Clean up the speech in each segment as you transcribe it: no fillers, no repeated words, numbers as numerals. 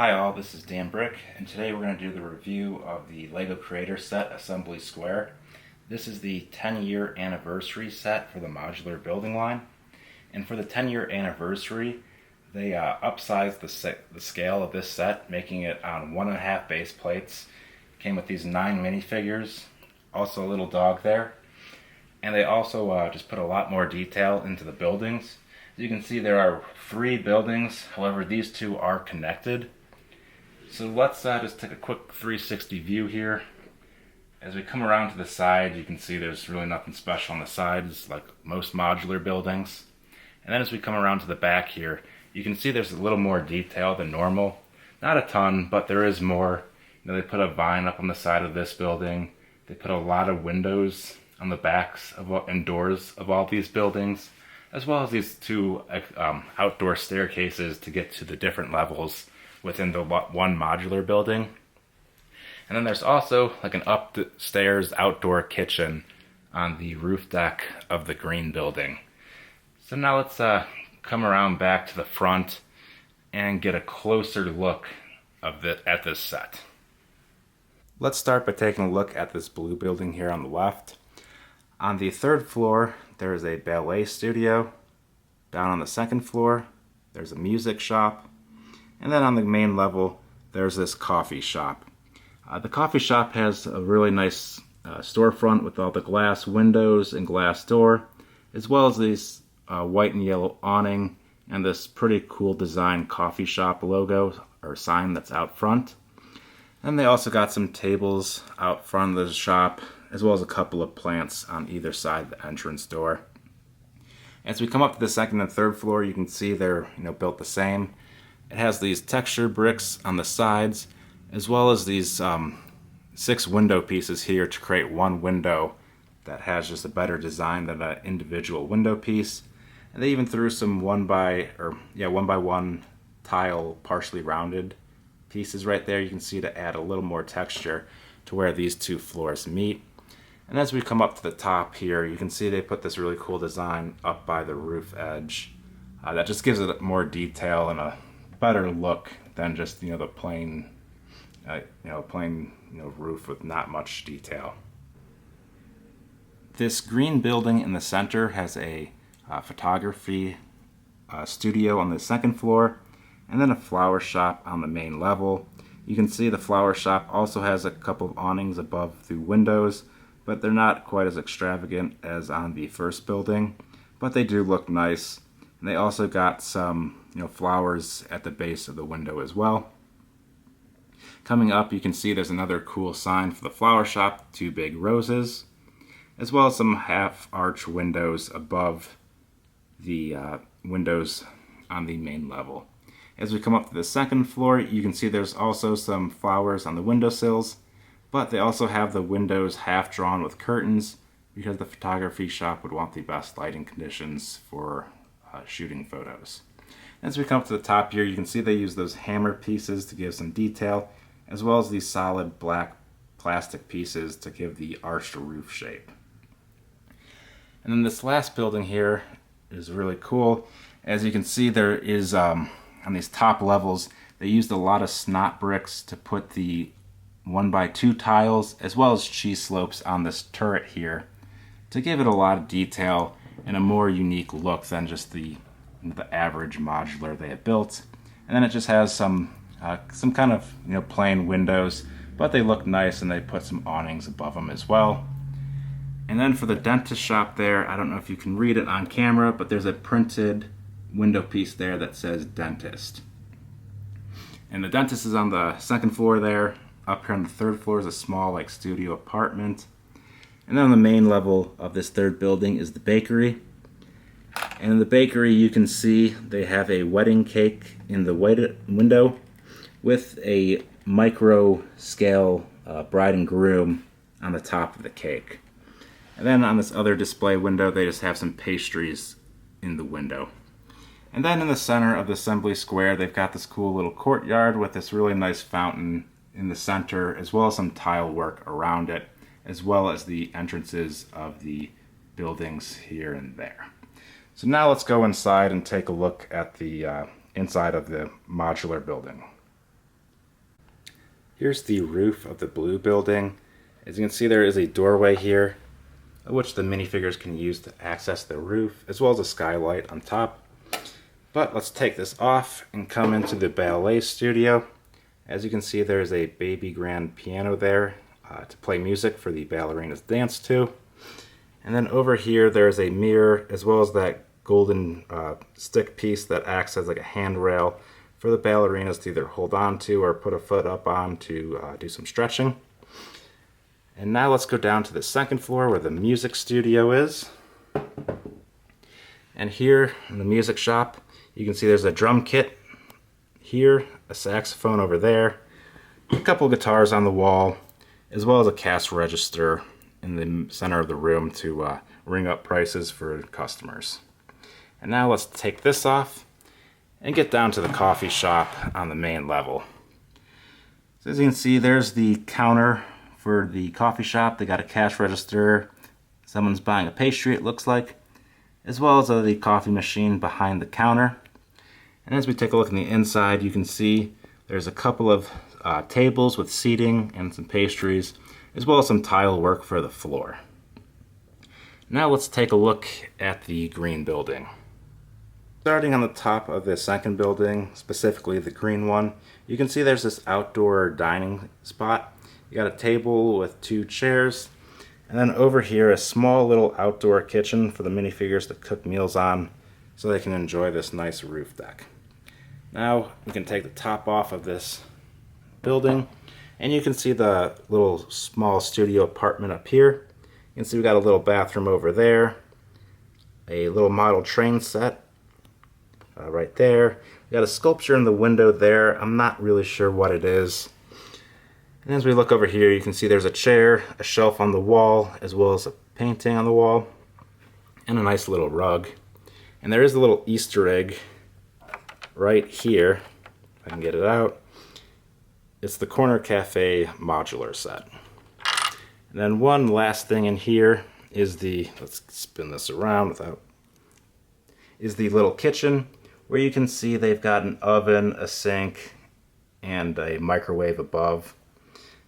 Hi all, this is Dan Brick, and today we're going to do the review of the LEGO Creator Set Assembly Square. This is the 10-year anniversary set for the modular building line. And for the 10-year anniversary, they upsized the scale of this set, making it on 1.5 base plates. Came with these 9 minifigures, also a little dog there. And they also just put a lot more detail into the buildings. As you can see, there are 3 buildings, however these 2 are connected. So let's just take a quick 360 view here. As we come around to the side, you can see there's really nothing special on the sides like most modular buildings. And then as we come around to the back here, you can see there's a little more detail than normal. Not a ton, but there is more. They put a vine up on the side of this building. They put a lot of windows on the backs and doors of all these buildings, as well as these 2 outdoor staircases to get to the different levels within the one modular building. And then there's also like an upstairs outdoor kitchen on the roof deck of the green building. So now let's come around back to the front and get a closer look at this set. Let's start by taking a look at this blue building here on the left. On the 3rd floor, there is a ballet studio. Down on the 2nd floor, there's a music shop. And then on the main level, there's this coffee shop. The coffee shop has a really nice storefront with all the glass windows and glass door, as well as these white and yellow awning and this pretty cool design coffee shop logo or sign that's out front. And they also got some tables out front of the shop, as well as a couple of plants on either side of the entrance door. As we come up to the 2nd and 3rd floor, you can see they're built the same. It has these texture bricks on the sides, as well as these 6 window pieces here to create one window that has just a better design than an individual window piece. And they even threw some 1x1 tile partially rounded pieces right there. You can see to add a little more texture to where these 2 floors meet. And as we come up to the top here, you can see they put this really cool design up by the roof edge. That just gives it more detail and a better look than just the plain roof with not much detail. This green building in the center has a photography studio on the 2nd floor, and then a flower shop on the main level. You can see the flower shop also has a couple of awnings above the windows, but they're not quite as extravagant as on the first building, but they do look nice. And they also got some flowers at the base of the window as well. Coming up, you can see there's another cool sign for the flower shop, 2 big roses, as well as some half-arch windows above the windows on the main level. As we come up to the 2nd floor, you can see there's also some flowers on the windowsills, but they also have the windows half drawn with curtains because the photography shop would want the best lighting conditions for shooting photos. As we come up to the top here, you can see they use those hammer pieces to give some detail, as well as these solid black plastic pieces to give the arched roof shape. And then this last building here is really cool. As you can see, there is on these top levels, they used a lot of snot bricks to put the 1x2 tiles, as well as cheese slopes on this turret here, to give it a lot of detail and a more unique look than just the average modular they have built. And then it just has some kind of plain windows, but they look nice, and they put some awnings above them as well. And then for the dentist shop there, I don't know if you can read it on camera, but there's a printed window piece there that says dentist. And the dentist is on the 2nd floor there. Up here on the 3rd floor is a small studio apartment. And then on the main level of this 3rd building is the bakery. And in the bakery, you can see they have a wedding cake in the window with a micro scale bride and groom on the top of the cake. And then on this other display window, they just have some pastries in the window. And then in the center of the assembly square, they've got this cool little courtyard with this really nice fountain in the center, as well as some tile work around it, as well as the entrances of the buildings here and there. So now let's go inside and take a look at the inside of the modular building. Here's the roof of the blue building. As you can see, there is a doorway here, which the minifigures can use to access the roof, as well as a skylight on top. But let's take this off and come into the ballet studio. As you can see, there's a baby grand piano there to play music for the ballerinas dance to. And then over here, there's a mirror, as well as that golden stick piece that acts as like a handrail for the ballerinas to either hold on to or put a foot up on to do some stretching. And now let's go down to the second floor where the music studio is. And here in the music shop, you can see there's a drum kit here, a saxophone over there, a couple of guitars on the wall, as well as a cash register in the center of the room to ring up prices for customers. And now let's take this off and get down to the coffee shop on the main level. So as you can see, there's the counter for the coffee shop. They got a cash register. Someone's buying a pastry, it looks like, as well as the coffee machine behind the counter. And as we take a look in the inside, you can see there's a couple of tables with seating and some pastries, as well as some tile work for the floor. Now let's take a look at the green building. Starting on the top of the second building, specifically the green one, you can see there's this outdoor dining spot. You got a table with 2 chairs, and then over here a small little outdoor kitchen for the minifigures to cook meals on so they can enjoy this nice roof deck. Now we can take the top off of this building, and you can see the little small studio apartment up here. You can see we got a little bathroom over there, a little model train set right there. We got a sculpture in the window there. I'm not really sure what it is. And as we look over here, you can see there's a chair, a shelf on the wall, as well as a painting on the wall, and a nice little rug. And there is a little Easter egg right here, if I can get it out. It's the Corner Cafe modular set. And then one last thing in here is the, let's spin this around is the little kitchen, where you can see they've got an oven, a sink, and a microwave above.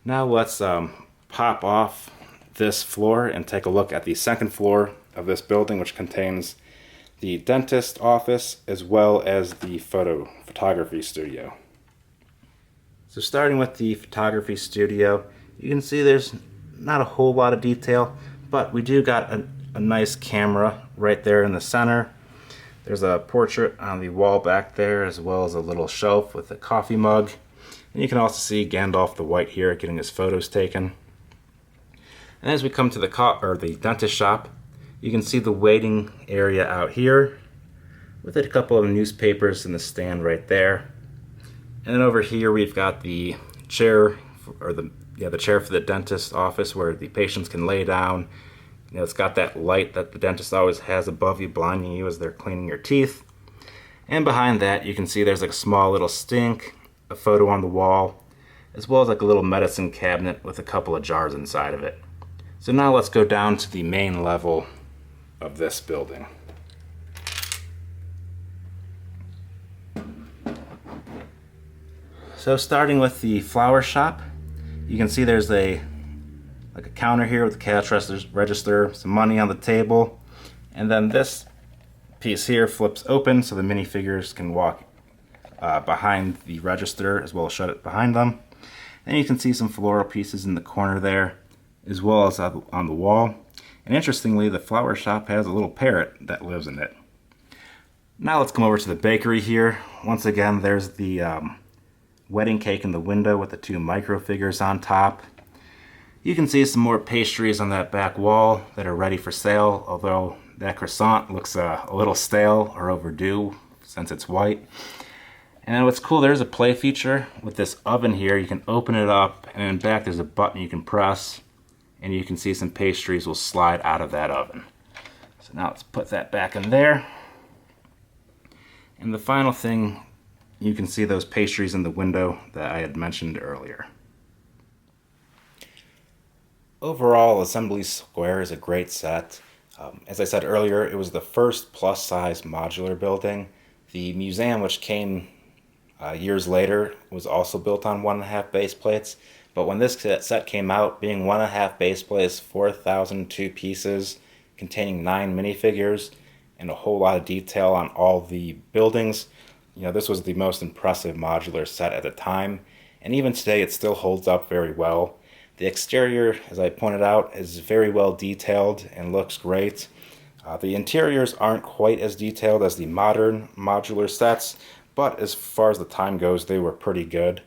Now let's pop off this floor and take a look at the second floor of this building, which contains the dentist office as well as the photography studio. So starting with the photography studio, you can see there's not a whole lot of detail, but we do got a nice camera right there in the center. There's a portrait on the wall back there, as well as a little shelf with a coffee mug. And you can also see Gandalf the White here getting his photos taken. And as we come to the dentist shop, you can see the waiting area out here with a couple of newspapers in the stand right there. And then over here we've got the chair, the chair for the dentist office where the patients can lay down. You know, it's got that light that the dentist always has above you, blinding you as they're cleaning your teeth. And behind that, you can see there's like a small little sink, a photo on the wall, as well as like a little medicine cabinet with a couple of jars inside of it. So now let's go down to the main level of this building. So starting with the flower shop, you can see there's a counter here with a cash register, some money on the table, and then this piece here flips open so the minifigures can walk behind the register as well as shut it behind them. And you can see some floral pieces in the corner there as well as on the wall. And interestingly, the flower shop has a little parrot that lives in it. Now let's come over to the bakery here. Once again, there's the wedding cake in the window with the 2 microfigures on top. You can see some more pastries on that back wall that are ready for sale, although that croissant looks a little stale or overdue since it's white. And then what's cool, there's a play feature with this oven here. You can open it up, and in back there's a button you can press, and you can see some pastries will slide out of that oven. So now let's put that back in there. And the final thing, you can see those pastries in the window that I had mentioned earlier. Overall, Assembly Square is a great set. As I said earlier, it was the first plus-size modular building. The museum, which came years later was also built on 1.5 base plates. But when this set came out, being 1.5 base plates, 4,002 pieces, containing 9 minifigures, and a whole lot of detail on all the buildings, this was the most impressive modular set at the time. And even today, it still holds up very well. The exterior, as I pointed out, is very well detailed and looks great. The interiors aren't quite as detailed as the modern modular sets, but as far as the time goes, they were pretty good.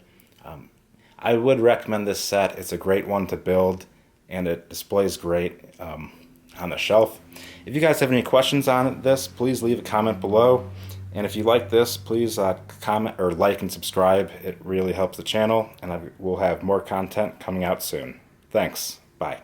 I would recommend this set. It's a great one to build, and it displays great on the shelf. If you guys have any questions on this, please leave a comment below. And if you like this, please comment or like and subscribe. It really helps the channel, and we'll have more content coming out soon. Thanks. Bye.